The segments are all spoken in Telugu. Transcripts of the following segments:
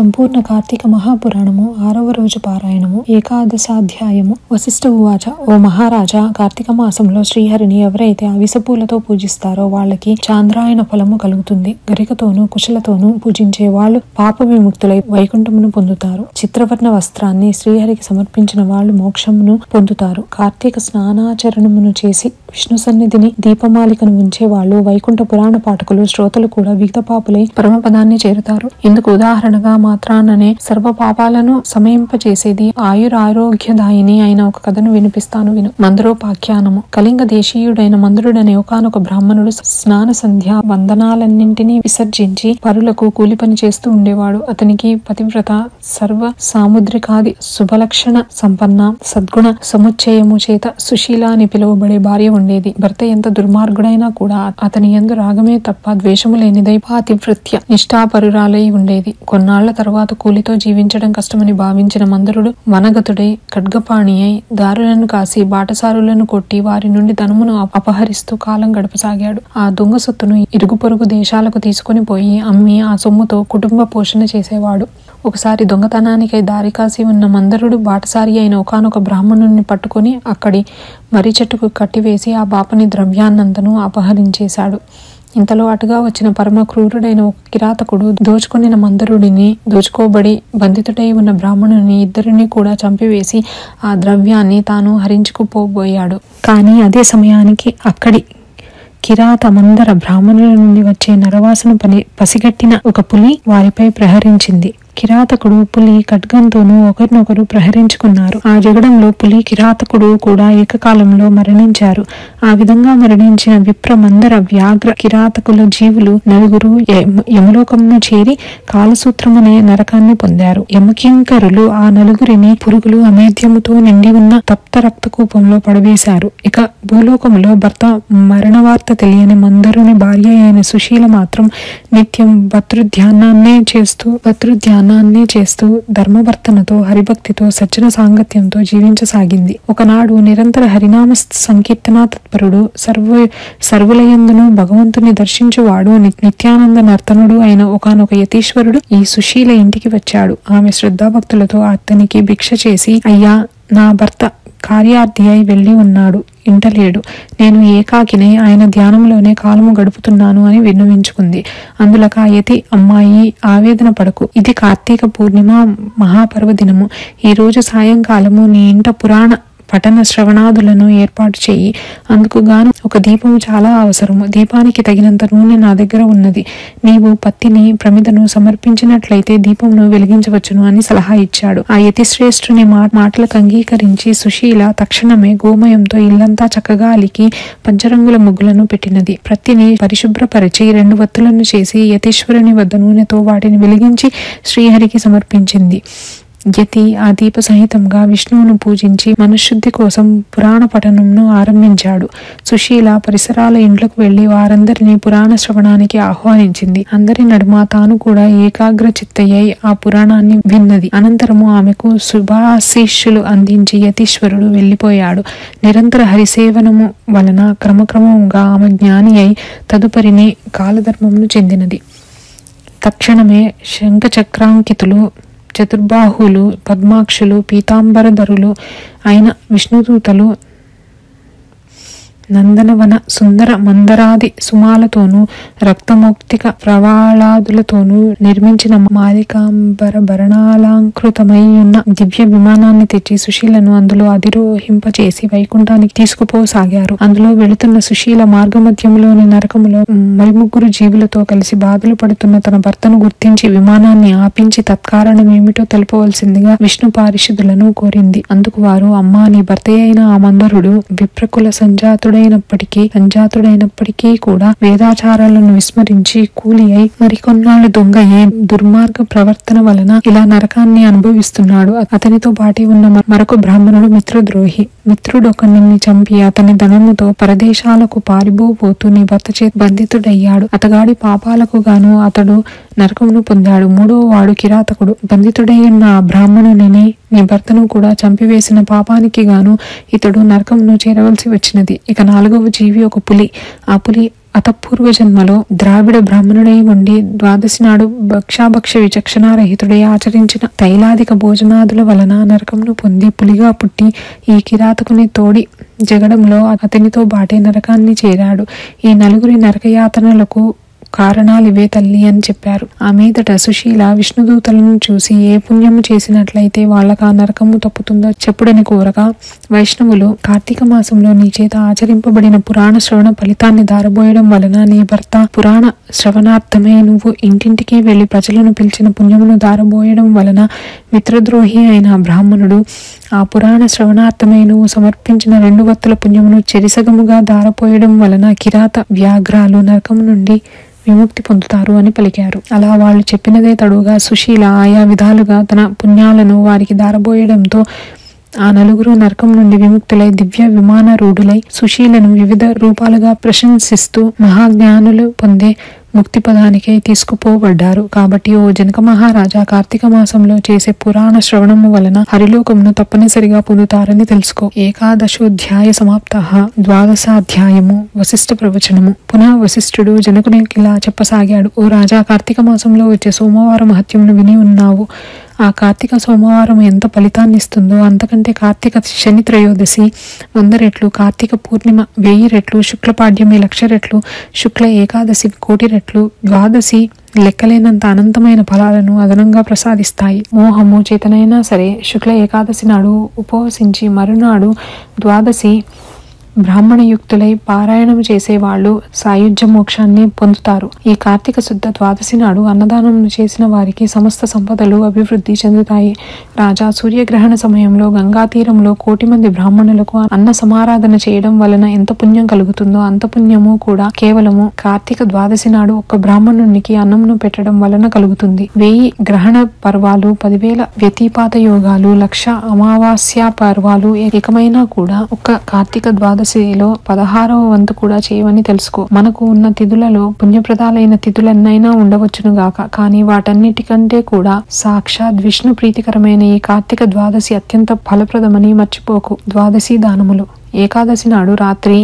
సంపూర్ణ కార్తీక మహాపురాణము 6వ రోజు పారాయణము ఏకాదశాధ్యాయము. వశిష్ఠ ఉవాచ. ఓ మహారాజా, కార్తీక మాసంలో శ్రీహరిని ఎవరైతే అవిసపూలతో పూజిస్తారో వాళ్ళకి చాంద్రాయణ ఫలము కలుగుతుంది. గరికతోనూ కుశలతోనూ పూజించే వాళ్ళు పాప విముక్తులై వైకుంఠమును పొందుతారు. చిత్రవర్ణ వస్త్రాన్ని శ్రీహరికి సమర్పించిన వాళ్ళు మోక్షమును పొందుతారు. కార్తీక స్నానాచరణమును చేసి విష్ణు సన్నిధిని దీపమాలికను ఉంచే వాళ్ళు, వైకుంఠ పురాణ పాఠకులు, శ్రోతలు కూడా విగతపాపులై పరమపదాన్ని చేరుతారు. ఇందుకు ఉదాహరణగా మాత్రాననే సర్వ పాపాలను సమయింపచేసేది ఆయురారోగ్యదాయిని అయిన ఒక కథను వినిపిస్తాను విను. మందరోపాఖ్యానము. కళింగ దేశీయుడైన మందరుడనే ఒకానొక బ్రాహ్మణుడు స్నాన సంధ్యా వందనాలన్నింటినీ విసర్జించి పరులకు కూలి పని చేస్తూ ఉండేవాడు. అతనికి పతివ్రత, సర్వ సాముద్రికాది శుభలక్షణ సంపన్న, సద్గుణ సముచ్చయము చేత సుశీల అని పిలువబడే భార్య ఉండేది. భర్త ఎంత దుర్మార్గుడైనా కూడా అతని యందు రాగమే తప్ప ద్వేషము లేనిదై పాతివ్రత్య నిష్ఠాపరురాలై ఉండేది. కొన్నాళ్ల తరువాత కూలితో జీవించడం కష్టమని భావించిన మందరుడు వనగతుడై ఖడ్గపాణి అయి దారులను కాసి బాటసారులను కొట్టి వారి నుండి ధనమును అపహరిస్తూ కాలం గడపసాగాడు. ఆ దొంగ సొత్తును ఇరుగు పొరుగు దేశాలకు తీసుకుని పోయి అమ్మి ఆ సొమ్ముతో కుటుంబ పోషణ చేసేవాడు. ఒకసారి దొంగతనానికై దారి కాసి ఉన్న మందరుడు బాటసారి అయిన ఒకానొక బ్రాహ్మణుని పట్టుకుని అక్కడి మర్రి చెట్టుకు కట్టివేసి ఆ బాపని ద్రవ్యాన్నంతను అపహరించేశాడు. ఇంతలో అటుగా వచ్చిన పరమ క్రూరుడైన ఒక కిరాతకుడు దోచుకుని మందరుడిని, దోచుకోబడి బంధితుడై ఉన్న బ్రాహ్మణుని ఇద్దరిని కూడా చంపివేసి ఆ ద్రవ్యాన్ని తాను హరించుకుపోబోయాడు. కానీ అదే సమయానికి అక్కడి కిరాత మందర బ్రాహ్మణుల నుండి వచ్చే నరవాసన పసిగట్టిన ఒక పులి వారిపై ప్రహరించింది. కిరాతకుడు, పులి ఖడ్గంతోనూ ఒకరినొకరు ప్రహరించుకున్నారు. ఆ జగడంలో పులి, కిరాతకుడు కూడా ఏకకాలంలో మరణించారు. ఆ విధంగా మరణించిన విప్ర మందర వ్యాఘ్ర కిరాతకుల జీవులు నలుగురు యమలోకమును చేరి కాలసూత్రమనే నరకాన్ని పొందారు. యమకింకరులు ఆ నలుగురిని పురుగులు అమేధ్యముతో నిండి ఉన్న తప్త రక్తకూపంలో పడవేశారు. ఇక భూలోకములో భర్త మరణ వార్త తెలియని మందరుని భార్య అయిన సుశీల మాత్రం నిత్యం భతృధ్యానాన్నే చేస్తూ ధర్మవర్తనతో, హరిభక్తితో, సజ్జన సాంగత్యంతో జీవించసాగింది. ఒకనాడు నిరంతర హరినామ సంకీర్తనా తత్పరుడు, సర్వులయందును భగవంతుని దర్శించువాడు, నిత్యానంద నర్తనుడు అయిన ఒకానొక యతీశ్వరుడు ఈ సుశీల ఇంటికి వచ్చాడు. ఆమె శ్రద్ధాభక్తులతో అతనికి భిక్ష చేసి, అయ్యా, నా భర్త కార్యార్థి అయి వెళ్లి ఉన్నాడు, ఇంటలేడు. నేను ఏకాకినే ఆయన ధ్యానంలోనే కాలము గడుపుతున్నాను అని విన్నవించుకుంది. అందులక ఆ యతి, అమ్మాయి, ఆవేదన పడకు. ఇది కార్తీక పూర్ణిమ మహాపర్వదినము. ఈ రోజు సాయంకాలము నీ ఇంట పురాణ పఠన శ్రవణాదులను ఏర్పాటు చేయి. అందుకు గాను ఒక దీపము చాలా అవసరము. దీపానికి తగినంత నూనె నా దగ్గర ఉన్నది. నీవు పత్తిని, ప్రమిదను సమర్పించినట్లయితే దీపమును వెలిగించవచ్చును అని సలహా ఇచ్చాడు. ఆ యతిశ్రేష్ఠుని మాటలకు అంగీకరించి సుశీల తక్షణమే గోమయంతో ఇల్లంతా చక్కగా అలికి పంచరంగుల ముగ్గులను పెట్టినది. ప్రత్తిని పరిశుభ్రపరిచి 2 వత్తులను చేసి యతీశ్వరుని వద్ద నూనెతో వాటిని వెలిగించి శ్రీహరికి సమర్పించింది. యతి ఆ దీప సహితంగా విష్ణువును పూజించి మనశుద్ధి కోసం పురాణ పఠనంను ఆరంభించాడు. సుశీల పరిసరాల ఇంట్లకు వెళ్లి వారందరినీ పురాణ శ్రవణానికి ఆహ్వానించింది. అందరి నడుమ తాను కూడా ఏకాగ్ర చిత్తయ్యై ఆ పురాణాన్ని విన్నది. అనంతరము ఆమెకు శుభాశీస్సులు అందించి యతీశ్వరుడు వెళ్లిపోయాడు. నిరంతర హరిసేవనము వలన క్రమక్రమంగా ఆమె జ్ఞాని అయి తదుపరిని కాలధర్మమును చెందినది. తక్షణమే శంఖచక్రాంకితులు, చతుర్బాహులు, పద్మాక్షులు, పీతాంబరధరులు అయిన విష్ణుదూతలు నందనవన సుందర మందరాది సుమాలతోనూ రక్తమౌక్తిక ప్రవాళాదులతోనూ నిర్మించిన మాలికాంబర భరణాలంకృతమై ఉన్న దివ్య విమానాన్ని తెచ్చి సుశీలను అందులో అధిరోహింపచేసి వైకుంఠానికి తీసుకుపోసాగారు. అందులో వెళుతున్న సుశీల మార్గమధ్యంలోని నరకములో మరిముగ్గురు జీవులతో కలిసి బాధలు పడుతున్న తన భర్తను గుర్తించి విమానాన్ని ఆపించి తత్కారణమేమిటో తెలుపవలసిందిగా విష్ణు పారిషదులను కోరింది. అందుకు వారు, అమ్మా, నీ భర్త అయిన ఆ మందరుడు విప్రకుల సంజాతుడైనప్పటికీ కూడా వేదాచారాలను విస్మరించి కూలి అయి మరికొన్నాళ్ళు దొంగ దుర్మార్గ ప్రవర్తన వలన ఇలా నరకాన్ని అనుభవిస్తున్నాడు. అతనితో పాటి ఉన్న మరొక బ్రాహ్మణుడు మిత్రద్రోహి. మిత్రుడొకరిని చంపి అతని ధనముతో పరదేశాలకు పారిపోతూ నీ భర్త చేతి బంధితుడయ్యాడు. అతగాడి పాపాలకు గాను అతడు నరకమును పొందాడు. 3వ వాడు కిరాతకుడు. బంధితుడై ఉన్న ఆ బ్రాహ్మణుని, నీ భర్తను కూడా చంపివేసిన పాపానికి గాను ఇతడు నరకమును చేరవలసి వచ్చినది. ఇక 4వ జీవి ఒక పులి. ఆ పులి అతపూర్వ జన్మలో ద్రావిడ బ్రాహ్మణుడై ఉండి ద్వాదశి నాడు భక్షాభక్ష విచక్షణారహితుడై ఆచరించిన తైలాదిక భోజనాదుల వలన నరకంను పొంది పులిగా పుట్టి ఈ కిరాతకుని తోడి జగడంలో అతనితో బాటే నరకాన్ని చేరాడు. ఈ నలుగురి నరకయాతనలకు కారణాలివే తల్లి అని చెప్పారు. ఆ మీదట సుశీల విష్ణుదూతలను చూసి ఏ పుణ్యము చేసినట్లయితే వాళ్ళకు ఆ నరకము తప్పుతుందో చెప్పుడని కోరగా, వైష్ణవులు కార్తీక మాసంలో నీ చేత ఆచరింపబడిన పురాణ శ్రవణ ఫలితాన్ని దారబోయడం వలన నీ భర్త పురాణ శ్రవణార్థమై నువ్వు ఇంటింటికి వెళ్లి ప్రజలను పిలిచిన పుణ్యమును దారబోయడం వలన మిత్రద్రోహి అయిన బ్రాహ్మణుడు ఆ పురాణ శ్రవణార్థమై నువ్వు సమర్పించిన 2 వత్తుల పుణ్యమును చెరిసగముగా దారపోయడం వలన కిరాత వ్యాఘ్రాలు నరకము నుండి విముక్తి పొందుతారు అని పలికారు. అలా వాళ్ళు చెప్పినదే తడుగా సుశీల ఆయా విధాలుగా తన పుణ్యాలను వారికి దారబోయడంతో ఆ నలుగురు నరకం నుండి విముక్తులై దివ్య విమాన రూఢులై సుశీలను వివిధ రూపాలుగా ప్రశంసిస్తూ మహాజ్ఞానులు పొందే ముక్తి పదానికై తీసుకుపోబడ్డారు. కాబట్టి ఓ జనక మహారాజా, కార్తీక మాసంలో చేసే పురాణ శ్రవణము వలన హరిలోకమును తప్పనిసరిగా పొందుతారని తెలుసుకో. ఏకాదశోధ్యాయ సమాప్త. ద్వాదశాధ్యాయము వశిష్ఠ ప్రవచనము. పునః వశిష్ఠుడు జనకునికి ఇలా చెప్పసాగాడు. ఓ రాజా, కార్తీక మాసంలో వచ్చే సోమవారం మహత్యమును విని ఉన్నావు. ఆ కార్తీక సోమవారం ఎంత ఫలితాన్ని ఇస్తుందో అంతకంటే కార్తీక శని త్రయోదశి 100 రెట్లు, కార్తీక పూర్ణిమ 1000 రెట్లు, శుక్లపాడ్యమి 1,00,000 రెట్లు, శుక్ల ఏకాదశి 1,000,000 రెట్లు, ద్వాదశి లెక్కలేనంత అనంతమైన ఫలాలను అదనంగా ప్రసాదిస్తాయి. మోహము చేతనైనా సరే శుక్ల ఏకాదశి నాడు ఉపవసించి మరునాడు ద్వాదశి బ్రాహ్మణయుక్తులై పారాయణము చేసేవాళ్లు సాయుధ్య మోక్షాన్ని పొందుతారు. ఈ కార్తీక శుద్ధ ద్వాదశి నాడు అన్నదానం చేసిన వారికి సమస్త సంపదలు అభివృద్ధి చెందుతాయి. రాజా, సూర్యగ్రహణ సమయంలో గంగా తీరంలో 1,000,000 మంది బ్రాహ్మణులకు అన్న సమారాధన చేయడం వలన ఎంత పుణ్యం కలుగుతుందో అంత పుణ్యము కూడా కేవలము కార్తీక ద్వాదశి నాడు ఒక్క బ్రాహ్మణునికి అన్నమును పెట్టడం వలన కలుగుతుంది. 1000 గ్రహణ పర్వాలు, 10,000 వ్యతిపాత యోగాలు, 1,00,000 అమావాస్య పర్వాలు ఏకమైనా కూడా ఒక్క కార్తీక ద్వాదశిలో 16వ వంతు కూడా చేయవని తెలుసుకో. మనకు ఉన్న తిథులలో పుణ్యప్రదాలైన తిథులన్నైనా ఉండవచ్చును గాక, కానీ వాటన్నిటికంటే కూడా సాక్షాత్ విష్ణు ప్రీతికరమైన ఈ కార్తీక ద్వాదశి అత్యంత ఫలప్రదమని మర్చిపోకు. ద్వాదశి దానములు. ఏకాదశి నాడు రాత్రి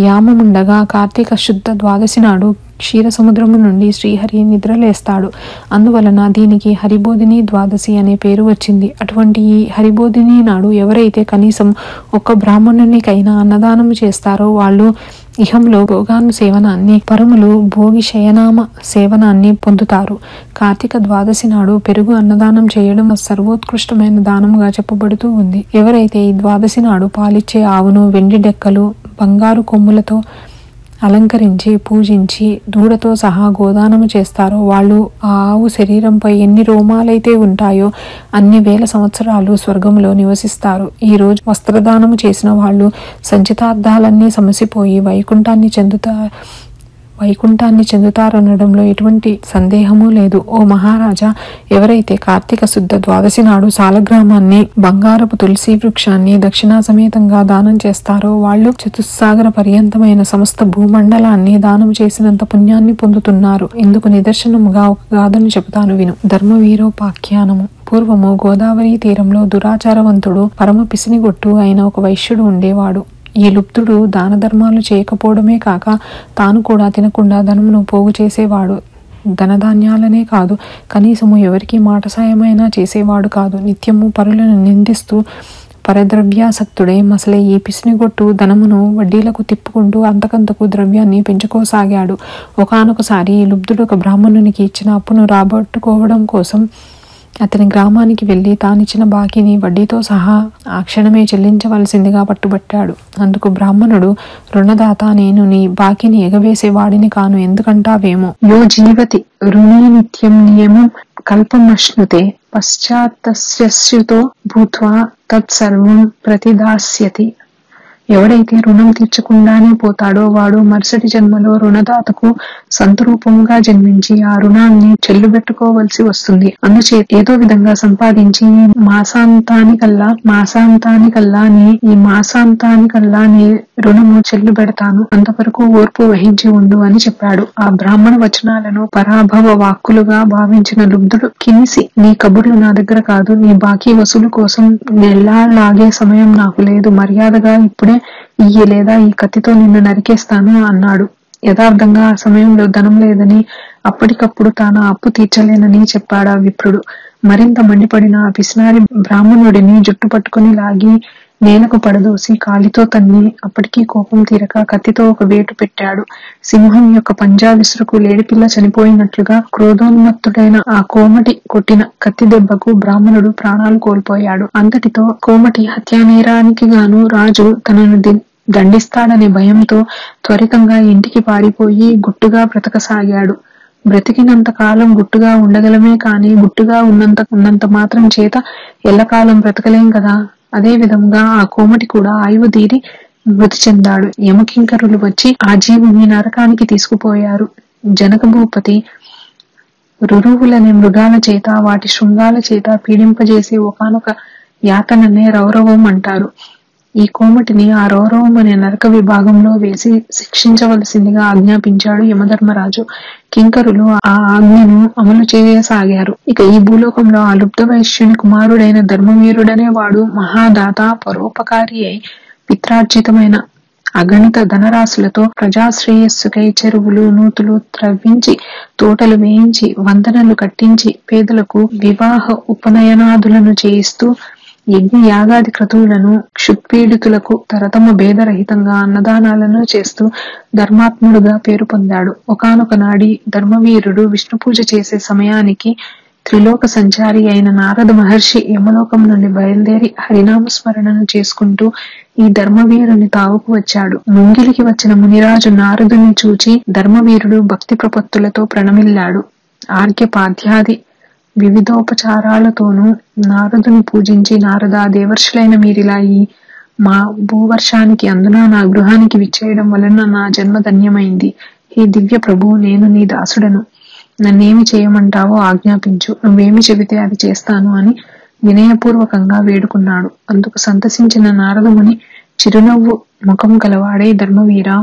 యామముండగా కార్తీక శుద్ధ ద్వాదశి నాడు క్షీర సముద్రము నుండి శ్రీహరి నిద్రలేస్తాడు. అందువలన దీనికి హరిబోధిని ద్వాదశి అనే పేరు వచ్చింది. అటువంటి ఈ హరిబోధిని నాడు ఎవరైతే కనీసం ఒక్క బ్రాహ్మణునికైనా అన్నదానము చేస్తారో వాళ్ళు ఇహంలో భోగాను సేవనాన్ని, పరములు భోగి శయనామ సేవనాన్ని పొందుతారు. కార్తీక ద్వాదశి నాడు పెరుగు అన్నదానం చేయడం సర్వోత్కృష్టమైన దానముగా చెప్పబడుతూ ఉంది. ఎవరైతే ఈ ద్వాదశి నాడు పాలిచ్చే ఆవును వెండి డెక్కలు, బంగారు కొమ్ములతో అలంకరించి పూజించి దూడతో సహా గోదానము చేస్తారో వాళ్ళు ఆ ఆవు శరీరంపై ఎన్ని రోమాలైతే ఉంటాయో అన్ని వేల సంవత్సరాలు స్వర్గంలో నివసిస్తారు. ఈ రోజు వస్త్రదానము చేసిన వాళ్ళు సంచితార్థాలన్నీ సమసిపోయి వైకుంఠాన్ని చెందుతారనడంలో ఎటువంటి సందేహము లేదు. ఓ మహారాజా, ఎవరైతే కార్తీక శుద్ధ ద్వాదశి నాడు సాలగ్రామాన్ని, బంగారపు తులసి వృక్షాన్ని దక్షిణా సమేతంగా దానం చేస్తారో వాళ్ళు చతుస్సాగర పర్యంతమైన సమస్త భూమండలాన్ని దానం చేసినంత పుణ్యాన్ని పొందుతున్నారు. ఇందుకు నిదర్శనముగా ఒక గాథను చెబుతాను విను. ధర్మవీరోపాఖ్యానము. పూర్వము గోదావరి తీరంలో దురాచారవంతుడు, పరమ పిసినిగొట్టు అయిన ఒక వైశ్యుడు ఉండేవాడు. ఈ లుప్తుడు దాన ధర్మాలు చేయకపోవడమే కాక తాను కూడా తినకుండా ధనమును పోగు చేసేవాడు. ధనధాన్యాలనే కాదు, కనీసము ఎవరికి మాట సాయమైనా చేసేవాడు కాదు. నిత్యము పరులను నిందిస్తూ పరద్రవ్యాసక్తుడై మసలే ఈ పిసినిగొట్టు ధనమును వడ్డీలకు తిప్పుకుంటూ అంతకంతకు ద్రవ్యాన్ని పెంచుకోసాగాడు. ఒకానొకసారి ఈ లుబ్ధుడు ఒక బ్రాహ్మణునికి ఇచ్చిన అప్పును రాబట్టుకోవడం కోసం అతని గ్రామానికి వెళ్లి తానిచ్చిన బాకీని వడ్డీతో సహా ఆ క్షణమే చెల్లించవలసిందిగా పట్టుబట్టాడు. అందుకు బ్రాహ్మణుడు, రుణదాత, నేను నీ బాకీని ఎగవేసే వాడిని కాను, ఎందుకంటావేమో. యో జీవతి రుణీ నిత్యం నియమం కల్పమశ్నుతే పశ్చాత్తస్యస్యుతో భూత్వా తత్సర్వం ప్రతిదాస్యతి. ఎవడైతే రుణం తీర్చకుండానే పోతాడో వాడు మరుసటి జన్మలో రుణదాతకు సంతరూపంగా జన్మించి ఆ రుణాన్ని చెల్లుబెట్టుకోవలసి వస్తుంది. అందుచే ఏదో విధంగా సంపాదించి ఈ మాసాంతానికల్లా నీ రుణము చెల్లుబెడతాను, అంతవరకు ఓర్పు వహించి ఉండు అని చెప్పాడు. ఆ బ్రాహ్మణ వచనాలను పరాభవ వాక్కులుగా భావించిన లుబ్ధుడు కినిసి, నీ కబుర్లు నా దగ్గర కాదు, నీ బాకీ వసూలు కోసం నెల్లాగే సమయం నాకు లేదు, మర్యాదగా ఇప్పుడే ఇయ్యి లేదా ఈ కత్తితో నిన్ను నరికేస్తాను అన్నాడు. యథార్థంగా ఆ సమయంలో ధనం లేదని, అప్పటికప్పుడు తాను అప్పు తీర్చలేనని చెప్పాడా విప్రుడు. మరింత మండిపడిన ఆ పిసినారి బ్రాహ్మణుడిని జుట్టు పట్టుకుని లాగి నేలకు పడదోసి కాలితో తన్ని, అప్పటికీ కోపం తీరక కత్తితో ఒక వేటు పెట్టాడు. సింహం యొక్క పంజా విసురుకు లేడిపిల్ల చనిపోయినట్లుగా క్రోధోన్మత్తుడైన ఆ కోమటి కొట్టిన కత్తి దెబ్బకు బ్రాహ్మణుడు ప్రాణాలు కోల్పోయాడు. అంతటితో కోమటి హత్యానేరానికి గాను రాజు తనను దండిస్తాడనే భయంతో త్వరితంగా ఇంటికి పారిపోయి గుట్టుగా బ్రతకసాగాడు. బ్రతికినంత కాలం గుట్టుగా ఉండగలమే కాని గుట్టుగా ఉన్నంత మాత్రం చేత ఎల్లకాలం బ్రతకలేం కదా. అదే విధంగా ఆ కోమటి కూడా ఆయువు తీరి మృతి చెందాడు. యమకింకరులు వచ్చి ఆ జీవుని నరకానికి తీసుకుపోయారు. జనక భూపతి రురువులనే మృగాల చేత, వాటి శృంగాల చేత పీడింపజేసే ఒకానొక యాతననే రౌరవం అంటారు. ఈ కోమటిని ఆ రౌరవం అనే నరక విభాగంలో వేసి శిక్షించవలసిందిగా ఆజ్ఞాపించాడు యమధర్మరాజు. కింకరులు ఆ ఆజ్ఞను అమలు చేయసాగారు. ఇక ఈ భూలోకంలో ఆ లుబ్ధ వైశ్యుని కుమారుడైన ధర్మవీరుడనే వాడు మహాదాత, పరోపకారి అయి పిత్రార్జితమైన అగణిత ధనరాశులతో ప్రజాశ్రేయస్సుకై చెరువులు నూతులు త్రవ్వించి, తోటలు వేయించి, వంతెనలు కట్టించి, పేదలకు వివాహ ఉపనయనాదులను చేయిస్తూ, యజ్ఞ యాగాది క్రతువులను క్షుత్పీడితులకు తరతమ భేదరహితంగా అన్నదానాలను చేస్తూ ధర్మాత్ముడుగా పేరు పొందాడు. ఒకానొక నాడి ధర్మవీరుడు విష్ణు పూజ చేసే సమయానికి త్రిలోక సంచారి అయిన నారద మహర్షి యమలోకం నుండి బయలుదేరి హరినామస్మరణను చేసుకుంటూ ఈ ధర్మవీరుని తావుకు వచ్చాడు. ముంగిలికి వచ్చిన మునిరాజు నారదుని చూచి ధర్మవీరుడు భక్తి ప్రపత్తులతో ప్రణమిల్లాడు. ఆర్ఘ్యపాద్యాది వివిధోపచారాలతోనూ నారదుని పూజించి, నారద, దేవర్షులైన మీరిలా ఈ మా భూవర్షానికి అందున నా గృహానికి విచ్చేయడం వలన నా జన్మ ధన్యమైంది. హే దివ్య ప్రభు, నేను నీ దాసుడను. నన్నేమి చేయమంటావో ఆజ్ఞాపించు. నువ్వేమి చెబితే అది చేస్తాను అని వినయపూర్వకంగా వేడుకున్నాడు. అందుకు సంతసించిన నారదముని చిరునవ్వు ముఖం గలవాడే, ధర్మవీరా,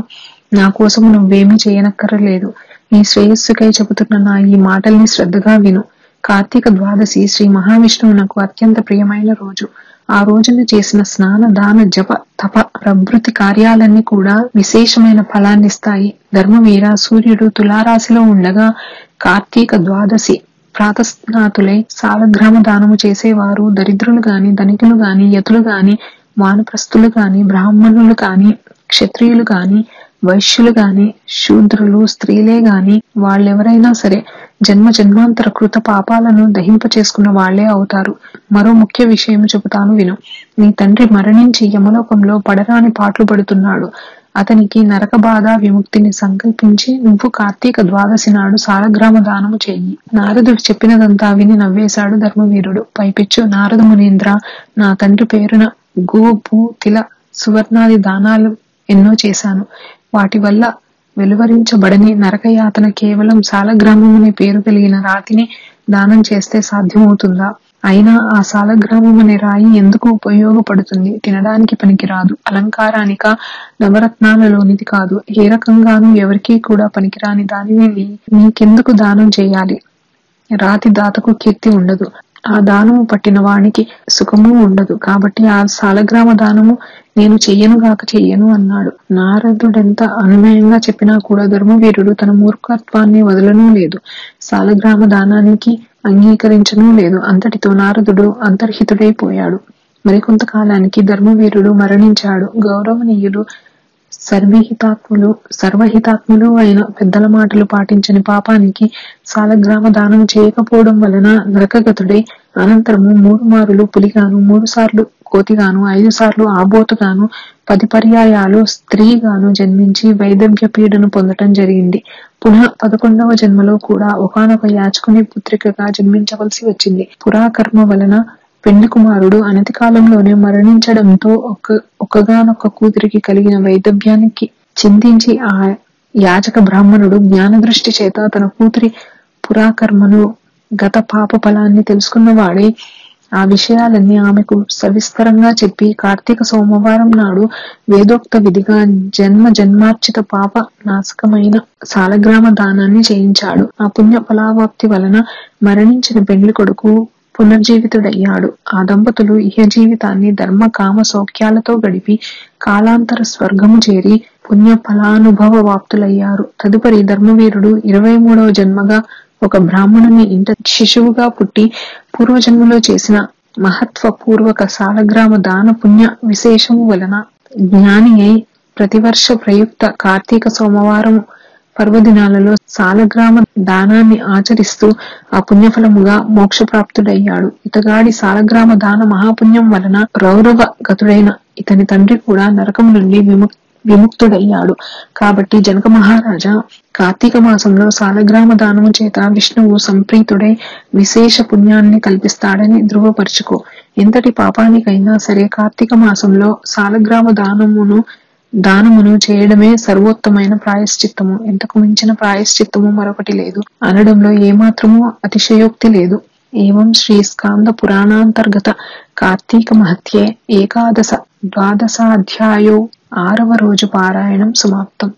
నా కోసము నువ్వేమీ చేయనక్కరలేదు. నీ శ్రేయస్సుకై చెబుతున్న నా ఈ మాటల్ని శ్రద్ధగా విను. కార్తీక ద్వాదశి శ్రీ మహావిష్ణువునకు అత్యంత ప్రియమైన రోజు. ఆ రోజున చేసిన స్నాన, దాన, జప, తప ప్రభృతి కార్యాలన్నీ కూడా విశేషమైన ఫలాన్నిస్తాయి. ధర్మవీర, సూర్యుడు తులారాశిలో ఉండగా కార్తీక ద్వాదశి ప్రాతస్నాతులై సాలగ్రామ దానము చేసేవారు దరిద్రులు గాని, ధనికులు గాని, యతులు గాని, వానప్రస్థులు గాని, బ్రాహ్మణులు గాని, క్షత్రియులు గాని, వైశ్యులు గాని, శూద్రులు, స్త్రీలే గాని వాళ్ళెవరైనా సరే జన్మాంతర కృత పాపాలను దహింప చేసుకున్న వాళ్లే అవుతారు. మరో ముఖ్య విషయం చెబుతాను విను. నీ తండ్రి మరణించి యమలోకంలో పడరాని పాట్లు పడుతున్నాడు. అతనికి నరక బాధ విముక్తిని సంకల్పించి నువ్వు కార్తీక ద్వాదశి నాడు సాలగ్రామ దానము చెయ్యి. నారదుడు చెప్పినదంతా విని నవ్వేశాడు ధర్మవీరుడు. పైపెచ్చు, నారద మునీంద్ర, నా తండ్రి పేరున గో, భూ, తిల, సువర్ణాది దానాలు ఎన్నో చేశాను. వాటి వల్ల వెలువరించబడని నరకయాతన కేవలం సాలగ్రామమనే పేరు కలిగిన రాతిని దానం చేస్తే సాధ్యమవుతుందా? అయినా ఆ సాలగ్రామమనే రాయి ఎందుకు ఉపయోగపడుతుంది? తినడానికి పనికిరాదు, అలంకారానిక, నవరత్నాలలోనిది కాదు. ఏ రకంగానూ ఎవరికీ కూడా పనికిరాని దానిని నీకెందుకు దానం చేయాలి? రాతి దాతకు కీర్తి ఉండదు, ఆ దానము పట్టిన వానికి సుఖము ఉండదు. కాబట్టి ఆ సాలగ్రామ దానము నేను చెయ్యను అన్నాడు. నారదుడెంత అనునయంగా చెప్పినా కూడా ధర్మవీరుడు తన మూర్ఖత్వాన్ని వదలనూ లేదు, సాలగ్రామ దానానికి అంగీకరించనూ లేదు. అంతటితో నారదుడు అంతర్హితుడైపోయాడు. మరికొంతకాలానికి ధర్మవీరుడు మరణించాడు. గౌరవనీయులు, సర్వహితాత్ములు అయిన పెద్దల మాటలు పాటించని పాపానికి సాలగ్రామ దానం చేయకపోవడం వలన నరకగతుడై అనంతరము 3 మారులు పులిగాను, 3 సార్లు కోతిగాను, 5 సార్లు ఆబోతుగాను, 10 పర్యాయాలు స్త్రీగాను జన్మించి వైదవ్య పీడను పొందటం జరిగింది. పునః 11వ జన్మలో కూడా ఒకానొక యాచకుని పుత్రికగా జన్మించవలసి వచ్చింది. పురాకర్మ వలన పెండ్లి కుమారుడు అనతి కాలంలోనే మరణించడంతో ఒక్కగానొక్క కూతురికి కలిగిన వైదవ్యానికి చింతించి ఆ యాచక బ్రాహ్మణుడు జ్ఞానదృష్టి చేత తన కూతురి పురాకర్మను, గత పాప ఫలాన్ని తెలుసుకున్నవాడే ఆ విషయాలన్నీ ఆమెకు సవిస్తరంగా చెప్పి కార్తీక సోమవారం నాడు వేదోక్త విధిగా జన్మార్చిత పాప నాశకమైన సాలగ్రామ దానాన్ని చేయించాడు. ఆ పుణ్య ఫలావాప్తి వలన మరణించిన పెండ్లి కొడుకు పునర్జీవితుడయ్యాడు. ఆ దంపతులు ఇహ జీవితాన్ని ధర్మ కామ సౌఖ్యాలతో గడిపి కాలాంతర స్వర్గము చేరి పుణ్య ఫలానుభవ వాప్తులయ్యారు. తదుపరి ధర్మవీరుడు 23వ జన్మగా ఒక బ్రాహ్మణుని ఇంట శిశువుగా పుట్టి పూర్వజన్మలో చేసిన మహత్వపూర్వక సాలగ్రామ దాన పుణ్య విశేషము వలన జ్ఞాని అయి ప్రతివర్ష ప్రయుక్త కార్తీక సోమవారం పర్వదినాలలో సాలగ్రామ దానాన్ని ఆచరిస్తూ ఆ పుణ్యఫలముగా మోక్షప్రాప్తుడయ్యాడు. ఇతగాడి సాలగ్రామ దాన మహాపుణ్యం వలన రౌరవ గతుడైన ఇతని తండ్రి కూడా నరకం నుండి విముక్తుడయ్యాడు. కాబట్టి జనక మహారాజా, కార్తీక మాసంలో సాలగ్రామ దానము చేత విష్ణువు సంప్రీతుడై విశేష పుణ్యాన్ని కల్పిస్తాడని ధృవపరుచుకో. ఎంతటి పాపానికైనా సరే కార్తీక మాసంలో సాలగ్రామ దానమును చేయడమే సర్వోత్తమైన ప్రాయశ్చిత్తము. ఇంతకు మించిన ప్రాయశ్చిత్తము మరొకటి లేదు అనడంలో ఏమాత్రమూ అతిశయోక్తి లేదు. ఏవం శ్రీ స్కాంద పురాణాంతర్గత కార్తీక మహత్యే ఏకాదశ ద్వాదశాధ్యాయో 6వ రోజు పారాయణం సమాప్తం.